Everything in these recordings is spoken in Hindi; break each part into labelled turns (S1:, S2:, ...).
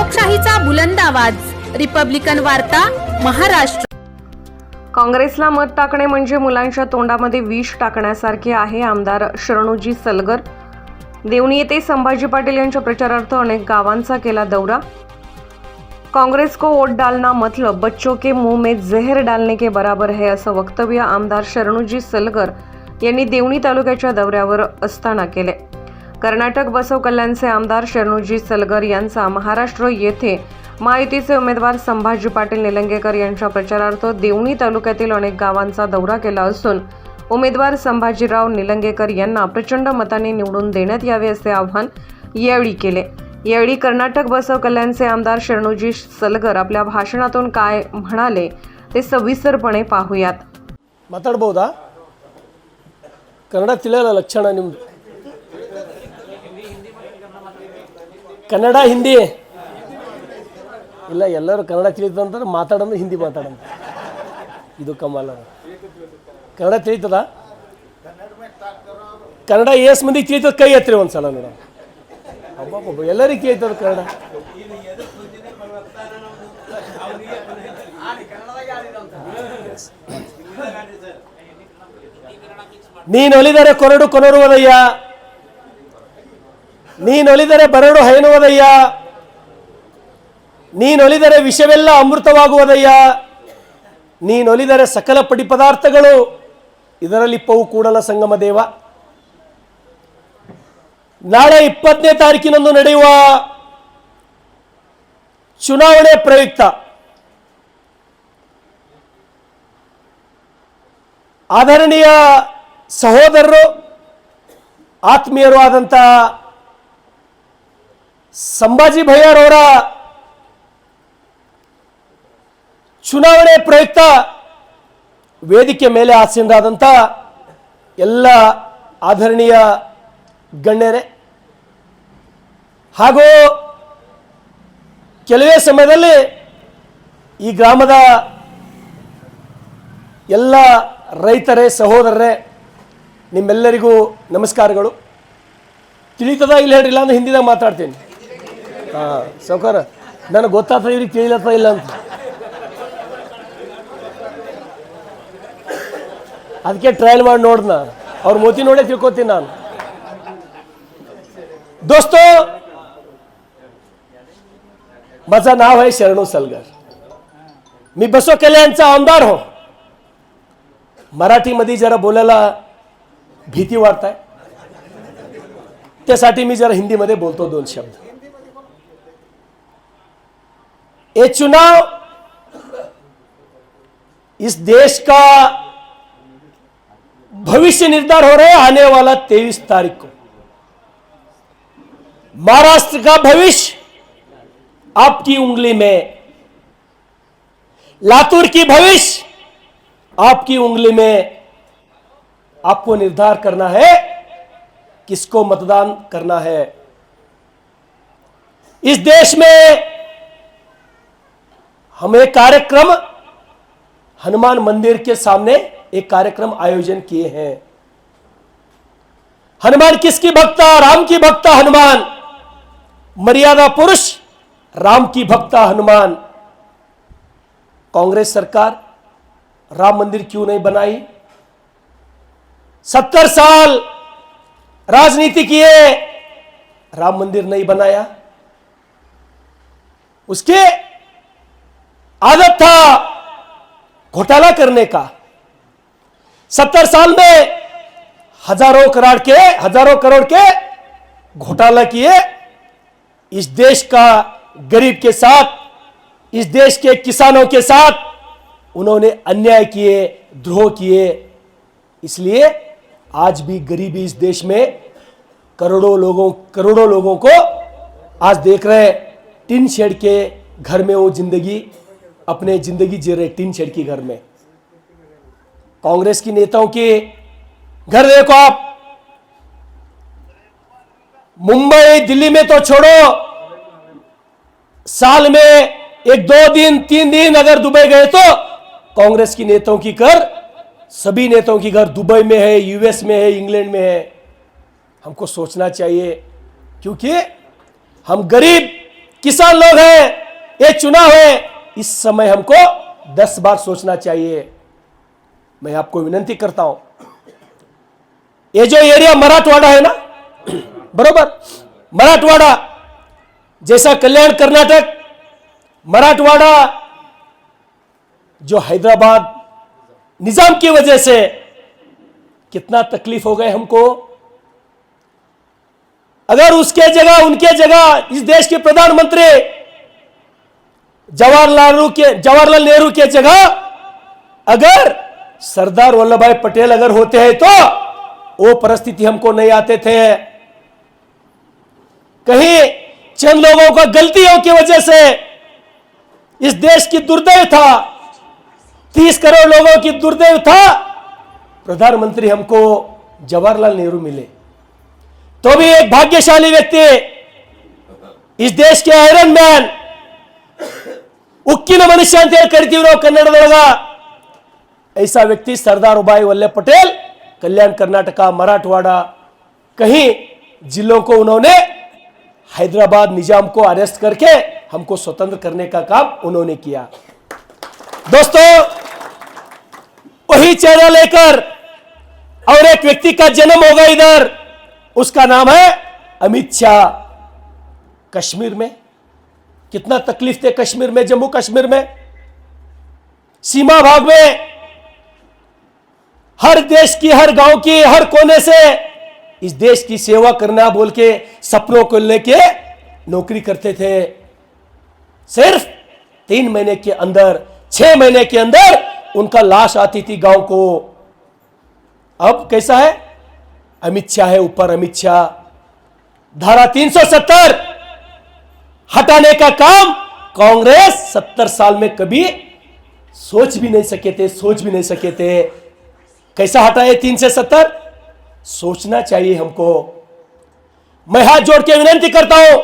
S1: लोकशाहीचा बुलंद आवाज, रिपब्लिकन वार्ता, महाराष्ट्र।
S2: काँग्रेसला मत टाकणे म्हणजे मुलांच्या तोंडामध्ये विष टाकण्यासारखे आहे। आमदार शरणूजी सलगर देवणी येथे संभाजी पाटील यांच्या प्रचारार्थ अनेक गावांचा केला दौरा। काँग्रेस को वोट डालना मतलब बच्चों के मुंह में जहर डालने के बराबर है, असं वक्तव्य आमदार शरणूजी सलगर यांनी देवणी तालुक्याच्या दौऱ्यावर असताना केले। कर्नाटक बसव कल्याणचे आमदार शरणूजी सलगर यांचा महाराष्ट्र येथे महायुतीचे उमेदवार संभाजी पाटील निलंगेकर यांच्या प्रचारार्थ देवणी तालुक्यातील अनेक गावांचा दौरा केला असून उमेदवार संभाजीराव निलंगेकर यांना प्रचंड मताने निवडून देण्यात यावे असे आवाहन यावेळी केले। यावेळी कर्नाटक बसव कल्याणचे आमदार शरणूजी सलगर आपल्या भाषणातून काय म्हणाले ते सविस्तरपणे पाहूयात।
S3: ಮಾತಾಡಬಹುದಾ? ಕನ್ನಡ ತಿಳಿಯಲ್ಲ ಲಕ್ಷಣ ನಿಮ್ಮದು? ಕನ್ನಡ ಹಿಂದಿ ಇಲ್ಲ, ಎಲ್ಲರೂ ಕನ್ನಡ ತಿಳಿತು ಅಂತಂದ್ರೆ ಮಾತಾಡೋದು ಹಿಂದಿ ಮಾತಾಡೋದು, ಇದು ಕಮಾಲ. ಕನ್ನಡ ತಿಳಿತದ? ಕನ್ನಡ ಎಷ್ಟು ಮಂದಿಗೆ ತಿಳಿತದ ಕೈ ಎತ್ತರಿ ಒಂದು ಸಲ ನೋಡ. ಅಬ್ಬಬ್ಬ, ಎಲ್ಲರಿಗೂ ತಿಳಿತದ ಕನ್ನಡ. ನೀನೊಲಿದರೆ ಕೊರಡು ಕೊನರುವುದಯ್ಯ, ನೀನೊಲಿದರೆ ಬರಡು ಹೈನುವುದಯ್ಯ, ನೀನೊಲಿದರೆ ವಿಷವೆಲ್ಲ ಅಮೃತವಾಗುವುದಯ್ಯ, ನೀನೊಲಿದರೆ ಸಕಲ ಪಡಿ ಪದಾರ್ಥಗಳು ಇದರಲ್ಲಿಪ್ಪವು ಕೂಡಲ ಸಂಗಮ ದೇವ. ನಾಳೆ 20ನೇ ತಾರೀಕಿನಂದು ನಡೆಯುವ ಚುನಾವಣೆ ಪ್ರಯುಕ್ತ ಆದರಣೀಯ ಸಹೋದರರು ಆತ್ಮೀಯರು ಆದಂಥ ಸಂಭಾಜಿ ಭಯ್ಯರವರ ಚುನಾವಣೆ ಪ್ರಯುಕ್ತ ವೇದಿಕೆ ಮೇಲೆ ಆಸೀನರಾದಂಥ ಎಲ್ಲ ಆದರಣೀಯ ಗಣ್ಯರೇ ಹಾಗೂ ಕೆಲವೇ ಸಮಯದಲ್ಲಿ ಈ ಗ್ರಾಮದ ಎಲ್ಲ ರೈತರೇ ಸಹೋದರರೇ ನಿಮ್ಮೆಲ್ಲರಿಗೂ ನಮಸ್ಕಾರಗಳು. ತಿಳಿತದ ಇಲ್ಲ ಹೇಳಿಲ್ಲ ಅಂದ್ರೆ ಹಿಂದಿದಾಗ ಮಾತಾಡ್ತೀನಿ. ಹಾಂ ಸೌಕರ, ನನಗೆ ಗೊತ್ತಾಗ್ತದೆ ಇವ್ರಿಗೆ ತಿಳಿಲತ್ತ ಇಲ್ಲ ಅಂತ, ಅದಕ್ಕೆ ಟ್ರಯಲ್ ಮಾಡಿ ನೋಡ್ದ. ಅವ್ರ मोती ನೋಡೇ ತಿಳ್ಕೊತೀನಿ ನಾನು. दोस्तों, माझं नाव आहे शरणू सलगर. मी बसव कल्याणचा आमदार हो. मराठीमध्ये जरा बोलायला भीती वाटते, त्यासाठी मी जरा हिंदीमध्ये बोलतो 2 शब्द. ये चुनाव इस देश का भविष्य निर्धार हो रहे आने वाला 23 तारीख को. महाराष्ट्र का भविष्य आपकी उंगली में, लातूर की भविष्य आपकी उंगली में. आपको निर्धार करना है किसको मतदान करना है. इस देश में हम एक कार्यक्रम हनुमान मंदिर के सामने एक कार्यक्रम आयोजन किए हैं. हनुमान किसकी भक्ता? राम की भक्ता हनुमान. मर्यादा पुरुष राम की भक्ता हनुमान. कांग्रेस सरकार राम मंदिर क्यों नहीं बनाई? 70 साल राजनीति किए, राम मंदिर नहीं बनाया. उसके आदत था घोटाला करने का. 70 साल में हजारों करोड़ के घोटाला किए. इस देश का गरीब के साथ, इस देश के किसानों के साथ उन्होंने अन्याय किए, द्रोह किए. इसलिए आज भी गरीबी इस देश में करोड़ों लोगों को आज देख रहे टिन शेड के घर में वो अपने जिंदगी जी रहे टिन शेड की घर में. कांग्रेस की नेताओं के घर देखो आप. मुंबई दिल्ली में तो छोड़ो, साल में 1-2 दिन 3 दिन अगर दुबई गए तो कांग्रेस की नेताओं की घर, सभी नेताओं की घर दुबई में है, यूएस में है, इंग्लैंड में है. हमको सोचना चाहिए, क्योंकि हम गरीब किसान लोग हैं, ये चुनाव है, इस समय हमको 10 बार सोचना चाहिए। मैं आपको विनती करता हूं, ये जो एरिया मराठवाड़ा है ना, बरोबर, मराठवाड़ा जैसा कल्याण कर्नाटक, मराठवाड़ा जो हैदराबाद निजाम की वजह से कितना तकलीफ हो गए हमको। अगर उसके जगह, उनके जगह इस देश के प्रधानमंत्री जवाहरलाल नेहरू के जगह अगर सरदार वल्लभ भाई पटेल अगर होते हैं तो वो परिस्थिति हमको नहीं आते थे। कहीं चंद लोगों का गलतियों की वजह से इस देश की दुर्दैव था, 30 करोड़ लोगों की दुर्दैव था, प्रधानमंत्री हमको जवाहरलाल नेहरू मिले। तो भी एक भाग्यशाली व्यक्ति, इस देश के आयरन मैन, उक्किನ ಮನುಷ್ಯ ಅಂತ ಹೇಳಿ ಕರಿತೀವಿ ನಾವು ಕನ್ನಡದೊಳಗ, ऐसा व्यक्ति सरदार भाई वल्लभ पटेल, कल्याण कर्नाटका, मराठवाड़ा, कहीं जिलों को उन्होंने हैदराबाद निजाम को अरेस्ट करके हमको स्वतंत्र करने का काम उन्होंने किया। दोस्तों, वही चेहरा लेकर और एक व्यक्ति का जन्म होगा इधर, उसका नाम है अमित शाह। कश्मीर में कितना तकलीफ थे, कश्मीर में, जम्मू कश्मीर में, सीमा भाग में, हर देश की, हर गांव की, हर कोने से इस देश की सेवा करना बोल के सपनों को लेके नौकरी करते थे। सिर्फ 3 महीने के अंदर, 6 महीने के अंदर उनका लाश आती थी गांव को। अब कैसा है? अमित शाह है ऊपर, अमित शाह। धारा 370 हटाने का काम कांग्रेस 70 साल में कभी सोच भी नहीं सके थे। कैसा हटाए 370? सोचना चाहिए हमको। मैं हाथ जोड़ के विनती करता हूं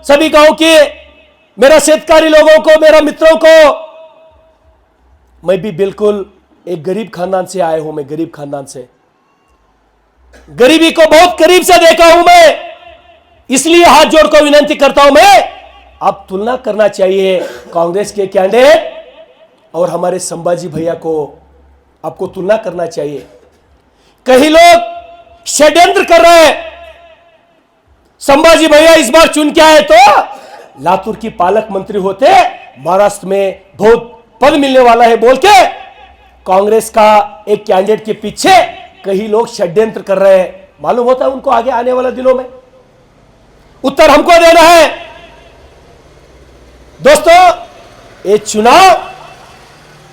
S3: सभी गांव के, मेरा शेतकारी लोगों को, मेरा मित्रों को, मैं भी बिल्कुल एक गरीब खानदान से आया हूं। मैं गरीब खानदान से, गरीबी को बहुत करीब से देखा हूं मैं, इसलिए हाथ जोड़कर विनती करता हूं मैं, आप तुलना करना चाहिए कांग्रेस के कैंडिडेट और हमारे संभाजी भैया को, आपको तुलना करना चाहिए। कई लोग षड्यंत्र कर रहे हैं, संभाजी भैया इस बार चुन के आए तो लातूर की पालक मंत्री होते, महाराष्ट्र में बहुत पद मिलने वाला है बोल के कांग्रेस का एक कैंडिडेट के पीछे कई लोग षड्यंत्र कर रहे हैं। मालूम होता है उनको आगे आने वाले दिनों में उत्तर हमको देना है। दोस्तों, ये चुनाव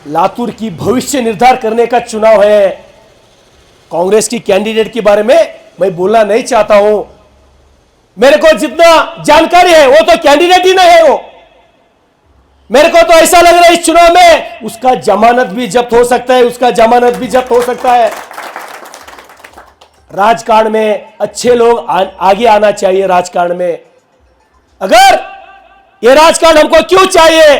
S3: लातूर की भविष्य निर्धार करने का चुनाव है। कांग्रेस की कैंडिडेट के बारे में मैं बोलना नहीं चाहता हूं। मेरे को जितना जानकारी है वो तो कैंडिडेट ही नहीं है वो। मेरे को तो ऐसा लग रहा है इस चुनाव में उसका जमानत भी जब्त हो सकता है, उसका जमानत भी जब्त हो सकता है। राजकारण में अच्छे लोग आगे आना चाहिए। राजकारण में अगर ये राजकारण हमको क्यों चाहिए?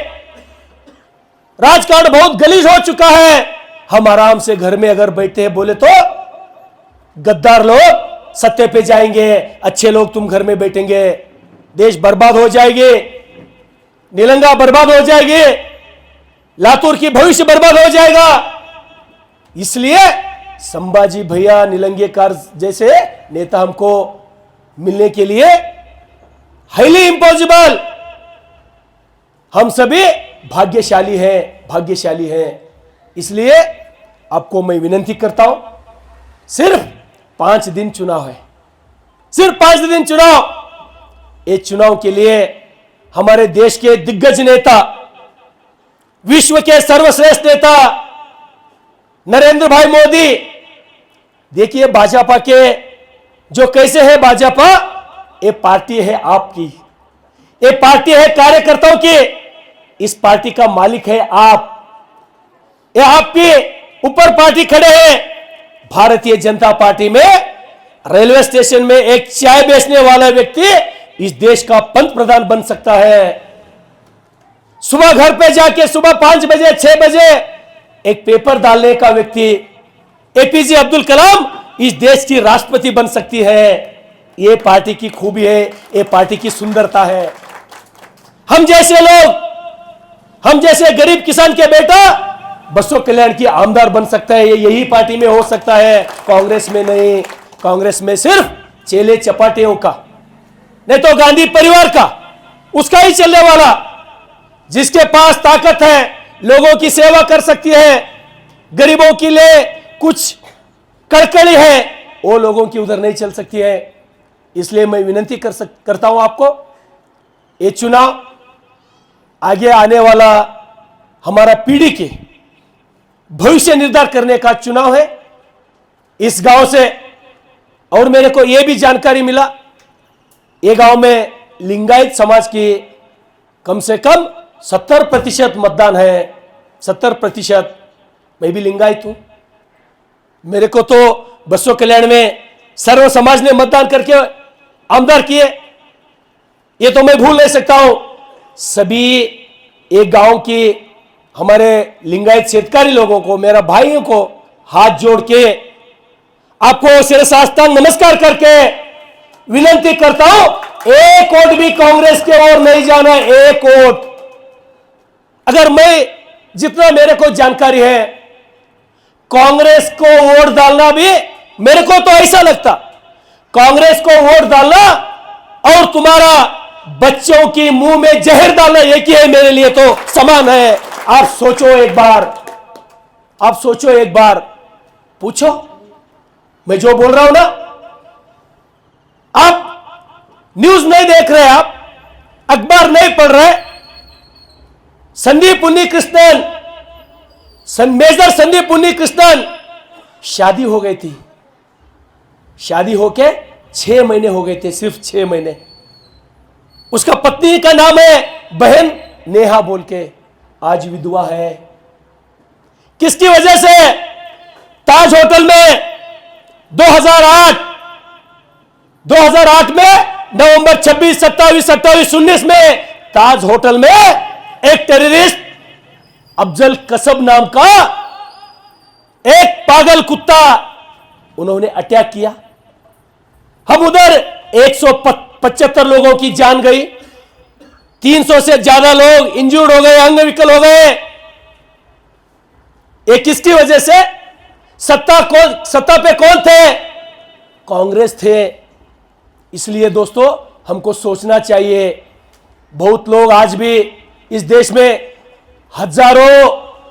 S3: राजकारण बहुत गलीज हो चुका है। हम आराम से घर में अगर बैठे हैं बोले तो गद्दार लोग सत्ते पे जाएंगे, अच्छे लोग तुम घर में बैठेंगे, देश बर्बाद हो जाएगी, नीलंगा बर्बाद हो जाएगी, लातूर की भविष्य बर्बाद हो जाएगा। इसलिए संभाजी भैया, नीलंगेकर जैसे नेता हमको मिलने के लिए हाईली इंपॉसिबल। हम सभी भाग्यशाली हैं। इसलिए आपको मैं विनती करता हूं, सिर्फ 5 दिन चुनाव है, सिर्फ 5 दिन चुनाव। ये चुनाव के लिए हमारे देश के दिग्गज नेता, विश्व के सर्वश्रेष्ठ नेता नरेंद्र भाई मोदी, देखिए भाजपा के जो कैसे है भाजपा, ये पार्टी है आपकी, ये पार्टी है कार्यकर्ताओं की, इस पार्टी का मालिक है आप। ये आपके ऊपर पार्टी खड़े हैं। भारतीय जनता पार्टी में रेलवे स्टेशन में एक चाय बेचने वाला व्यक्ति इस देश का पंत प्रधान बन सकता है। सुबह घर पे जाके सुबह 5 बजे 6 बजे एक पेपर डालने का व्यक्ति एपीजे अब्दुल कलाम इस देश की राष्ट्रपति बन सकती है। ये पार्टी की खूबी है, ये पार्टी की सुंदरता है। हम जैसे लोग, हम जैसे गरीब किसान के बेटा बसों कल्याण की आमदार बन सकता है, ये यही पार्टी में हो सकता है, कांग्रेस में नहीं। कांग्रेस में सिर्फ चेले चपाटियों का, नहीं तो गांधी परिवार का, उसका ही चलने वाला। जिसके पास ताकत है, लोगों की सेवा कर सकती है, गरीबों के लिए कुछ कड़कड़ी है, वो लोगों की उधर नहीं चल सकती है। इसलिए मैं विनती करता हूं आपको, ये चुनाव आगे आने वाला हमारा पीढ़ी के भविष्य निर्धारण करने का चुनाव है। इस गांव से और मेरे को यह भी जानकारी मिला, ये गांव में लिंगायत समाज की कम से कम 70% मतदान है। 70%। मैं भी लिंगायत हूं। मेरे को तो बसों कल्याण में सर्व समाज ने मतदान करके आमदार किए, ये तो मैं भूल नहीं सकता हूं। सभी एक गांव की हमारे लिंगायत शेतकारी लोगों को, मेरा भाइयों को हाथ जोड़ के आपको शिरसाष्टांग नमस्कार करके विनती करता हूं, एक वोट भी कांग्रेस के ओर नहीं जाना। एक वोट, अगर मैं जितना मेरे को जानकारी है, कांग्रेस को वोट डालना भी, मेरे को तो ऐसा लगता, कांग्रेस को वोट डालना और तुम्हारा बच्चों की मुंह में जहर डालना एक ही है, मेरे लिए तो समान है। आप सोचो एक बार, आप सोचो एक बार, पूछो मैं जो बोल रहा हूं ना। आप न्यूज नहीं देख रहे, आप अखबार नहीं पढ़ रहे। संदीप उन्नीकृष्णन, मेजर संदीप उन्नीकृष्णन, शादी हो गई थी, शादी होके 6 महीने हो गए थे, सिर्फ 6 महीने। उसका पत्नी का नाम है बहन नेहा बोल के, आज विधवा है। किसकी वजह से? ताज होटल में 2008 में नवंबर 26, 27, 28, 19 में ताज होटल में एक टेररिस्ट अफजल कसब नाम का एक पागल कुत्ता उन्होंने अटैक किया। हम उधर 175 लोगों की जान गई, 300 से ज्यादा लोग इंजर्ड हो गए, अंगविकल हो गए। ये किसकी वजह से? सत्ता पे कौन थे? कांग्रेस थे। इसलिए दोस्तों हमको सोचना चाहिए। बहुत लोग आज भी इस देश में हजारों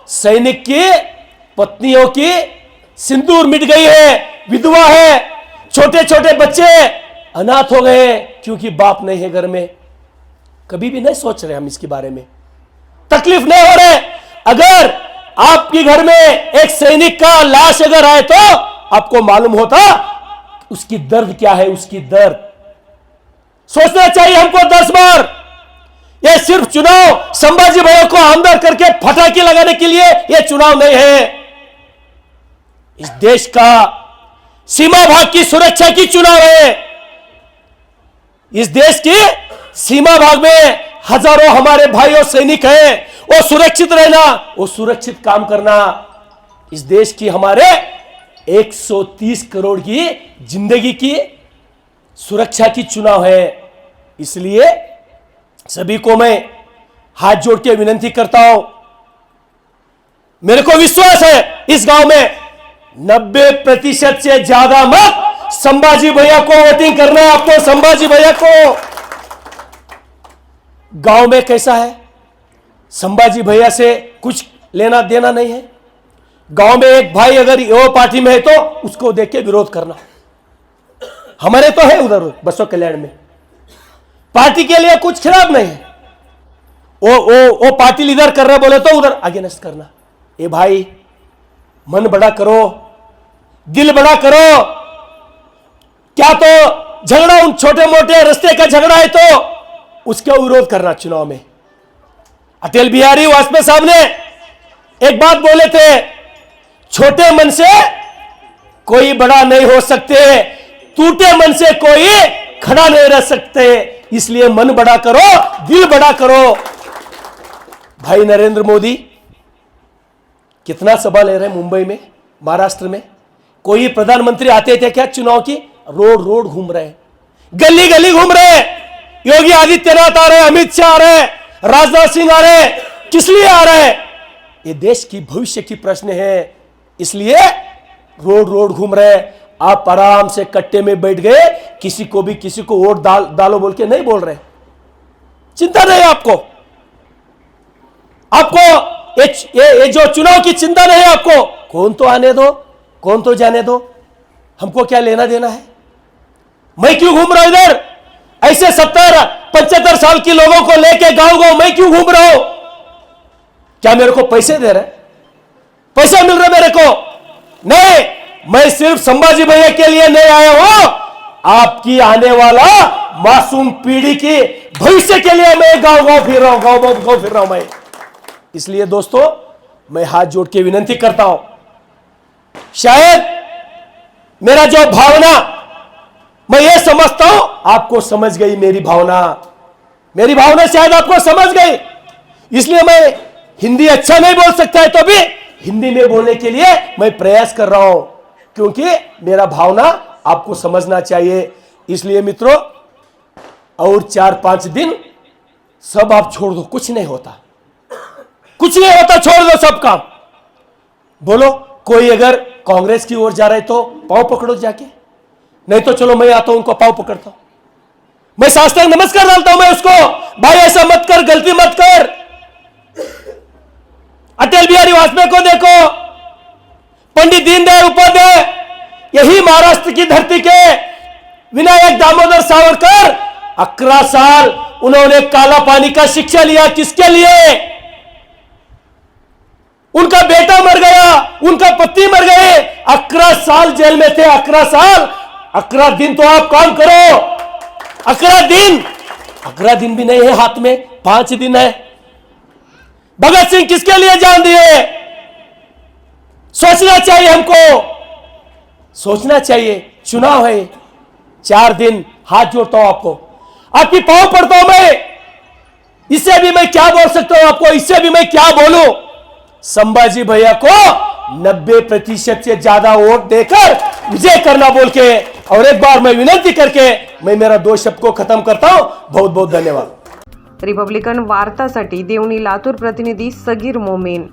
S3: सैनिक की पत्नियों की सिंदूर मिट गई है, विधवा है, छोटे छोटे बच्चे अनाथ हो गए क्योंकि बाप नहीं है घर में। कभी भी नहीं सोच रहे हम इसके बारे में, तकलीफ नहीं हो रहे। अगर आपके घर में एक सैनिक का लाश अगर आए तो आपको मालूम होता उसकी दर्द क्या है, उसकी दर्द सोचना चाहिए हमको 10 बार। यह सिर्फ चुनाव संभाजी भैया को आमदार करके फटाके लगाने के लिए यह चुनाव नहीं है। इस देश का सीमा भाग की सुरक्षा की चुनाव है। इस देश की सीमा भाग में हजारों हमारे भाई और सैनिक हैं, वो सुरक्षित रहना, वो सुरक्षित काम करना इस देश की हमारे 130 करोड़ की जिंदगी की सुरक्षा की चुनाव है। इसलिए सभी को मैं हाथ जोड़ के विनती करता हूं। मेरे को विश्वास है इस गांव में 90% से ज्यादा मत संभाजी भैया को वोटिंग करना है। आपको संभाजी भैया को गांव में कैसा है, संभाजी भैया से कुछ लेना देना नहीं है। गांव में एक भाई अगर वो पार्टी में है तो उसको देख के विरोध करना। हमारे तो है उधर बसों कल्याण में, पार्टी के लिए कुछ खराब नहीं है। वो पार्टी लीडर कर रहे बोले तो उधर अगेंस्ट करना। ए भाई, मन बड़ा करो, दिल बड़ा करो। क्या तो झगड़ा उन छोटे मोटे रास्ते का झगड़ा है तो उसका विरोध करना चुनाव में। अटल बिहारी वाजपेयी साहब ने एक बात बोले थे, छोटे मन से कोई बड़ा नहीं हो सकते, टूटे मन से कोई खड़ा नहीं रह सकते। इसलिए मन बड़ा करो, दिल बड़ा करो। भाई नरेंद्र मोदी कितना सभा ले रहे हैं मुंबई में, महाराष्ट्र में। कोई प्रधानमंत्री आते थे क्या चुनाव की? रोड रोड घूम रहे हैं, गली गली घूम रहे हैं। योगी आदित्यनाथ आ रहे हैं, अमित शाह आ रहे हैं, राजनाथ सिंह आ रहे हैं, किस लिए आ रहे हैं? ये देश की भविष्य की प्रश्न है, इसलिए रोड रोड घूम रहे हैं। आप आराम से कट्टे में बैठ गए, किसी को वोट डालो बोल के नहीं बोल रहे, चिंता नहीं आपको। ये जो चुनाव की चिंता नहीं है आपको, कौन तो आने दो, कौन तो जाने दो, हमको क्या लेना देना है। मैं क्यों घूम रहा हूं इधर? ऐसे 70-75 साल के लोगों को लेके गांव मैं क्यों घूम रहा हूं? क्या मेरे को पैसे दे रहे, पैसा मिल रहा मेरे को? नहीं, मैं सिर्फ संभाजी भैया के लिए नहीं आया हूं, आपकी आने वाला मासूम पीढ़ी की भविष्य के लिए मैं गांव फिर रहा हूं मैं। इसलिए दोस्तों, मैं हाथ जोड़ के विनती करता हूं, शायद मेरा जो भावना, मैं ये समझता हूं आपको समझ गई मेरी भावना शायद आपको समझ गई। इसलिए मैं हिंदी अच्छा नहीं बोल सकता है तो भी हिंदी में बोलने के लिए मैं प्रयास कर रहा हूं, क्योंकि मेरा भावना आपको समझना चाहिए। इसलिए मित्रों, और 4-5 दिन सब आप छोड़ दो, कुछ नहीं होता, छोड़ दो सब काम। बोलो, कोई अगर कांग्रेस की ओर जा रहा है तो पांव पकड़ो जाके, नहीं तो चलो मैं आता हूं, उनको पांव पकड़ता हूं, मैं साष्टांग नमस्कार डालता हूं मैं उसको, भाई ऐसा मत कर, गलती मत कर। अटल बिहारी वाजपेयी को देखो, पंडित दीनदयाल उपाध्याय, यही महाराष्ट्र की धरती के विनायक दामोदर सावरकर, 11 साल उन्होंने काला पानी का शिक्षा लिया, किसके लिए? उनका बेटा मर गया, उनका पति मर गए, 11 साल जेल में थे, 11 साल, 11 दिन तो आप काम करो, 11 दिन भी नहीं है हाथ में, 5 दिन है। भगत सिंह किसके लिए जान दिए? सोचना चाहिए हमको, सोचना चाहिए। चुनाव है, 4 दिन हाथ जोड़ता हूं आपको, आपकी पांव पड़ता हूं मैं। इससे भी मैं क्या बोल सकता हूं आपको, इससे भी मैं क्या बोलूं? संभाजी भैया को 90% से ज्यादा वोट देकर विजय करना बोल के, और एक बार मैं विनती करके मैं मेरा 2 शब्द को खत्म करता हूं। बहुत बहुत धन्यवाद।
S2: रिपब्लिकन वार्तासाठी देवणी लातूर प्रतिनिधी सगीर मोमेन।